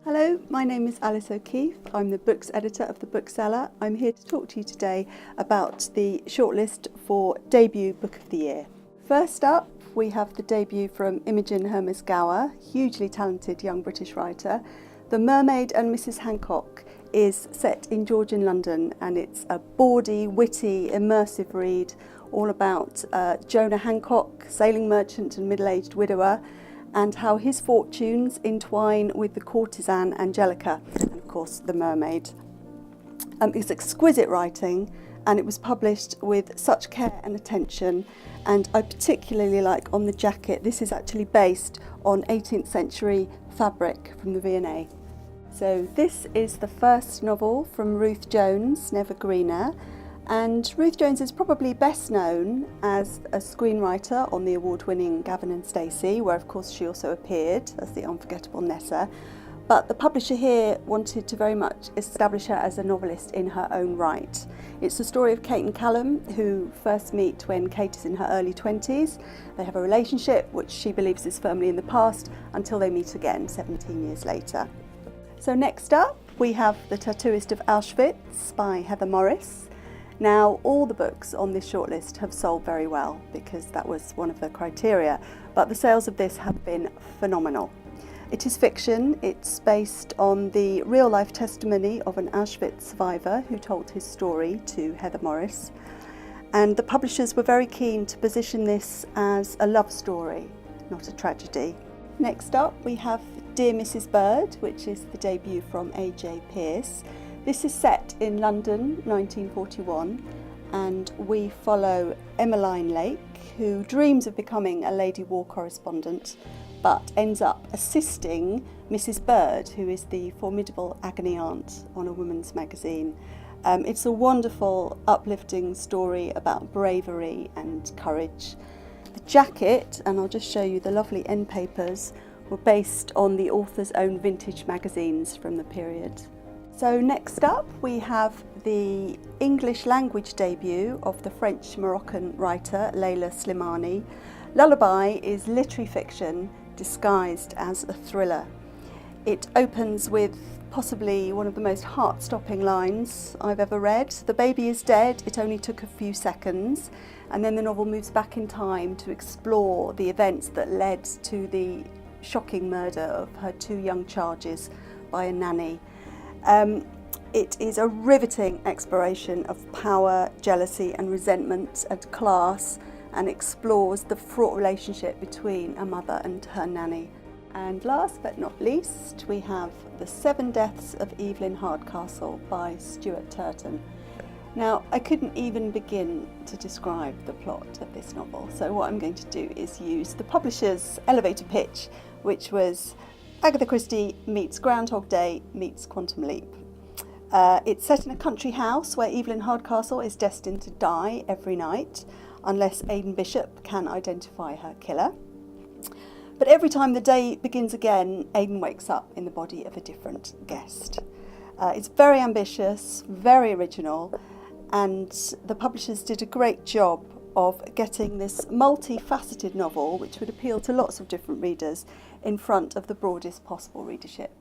Hello, my name is Alice O'Keefe. I'm the books editor of the Bookseller. I'm here to talk to you today about the shortlist for debut book of the year. First up, we have the debut from Imogen Hermes Gowar, hugely talented young British writer. The Mermaid and Mrs Hancock is set in Georgian London, and it's a bawdy, witty, immersive read all about Jonah Hancock, sailing merchant and middle-aged widower, and how his fortunes entwine with the courtesan Angelica and, of course, the mermaid. It's exquisite writing, and it was published with such care and attention, and I particularly like on the jacket, this is actually based on 18th century fabric from the V&A. So this is the first novel from Ruth Jones, Never Greener. And Ruth Jones is probably best known as a screenwriter on the award-winning Gavin and Stacey, where of course she also appeared as the unforgettable Nessa. But the publisher here wanted to very much establish her as a novelist in her own right. It's the story of Kate and Callum, who first meet when Kate is in her early 20s. They have a relationship which she believes is firmly in the past until they meet again 17 years later. So next up we have The Tattooist of Auschwitz by Heather Morris. Now, all the books on this shortlist have sold very well because that was one of the criteria, but the sales of this have been phenomenal. It is fiction. It's based on the real-life testimony of an Auschwitz survivor who told his story to Heather Morris. And the publishers were very keen to position this as a love story, not a tragedy. Next up, we have Dear Mrs Bird, which is the debut from J Pearce. This is set in London, 1941, and we follow Emmeline Lake, who dreams of becoming a lady war correspondent, but ends up assisting Mrs Bird, who is the formidable agony aunt on a woman's magazine. It's a wonderful, uplifting story about bravery and courage. The jacket, and I'll just show you the lovely end papers, were based on the author's own vintage magazines from the period. So next up we have the English language debut of the French-Moroccan writer Leila Slimani. Lullaby is literary fiction disguised as a thriller. It opens with possibly one of the most heart-stopping lines I've ever read. The baby is dead, it only took a few seconds, and then the novel moves back in time to explore the events that led to the shocking murder of her two young charges by a nanny. It is a riveting exploration of power, jealousy and resentment and class, and explores the fraught relationship between a mother and her nanny. And last but not least, we have The 7 Deaths of Evelyn Hardcastle by Stuart Turton. Now, I couldn't even begin to describe the plot of this novel, so what I'm going to do is use the publisher's elevator pitch, which was Agatha Christie meets Groundhog Day meets Quantum Leap. It's set in a country house where Evelyn Hardcastle is destined to die every night unless Aidan Bishop can identify her killer. But every time the day begins again, Aidan wakes up in the body of a different guest. It's very ambitious, very original, and the publishers did a great job of getting this multifaceted novel, which would appeal to lots of different readers, in front of the broadest possible readership.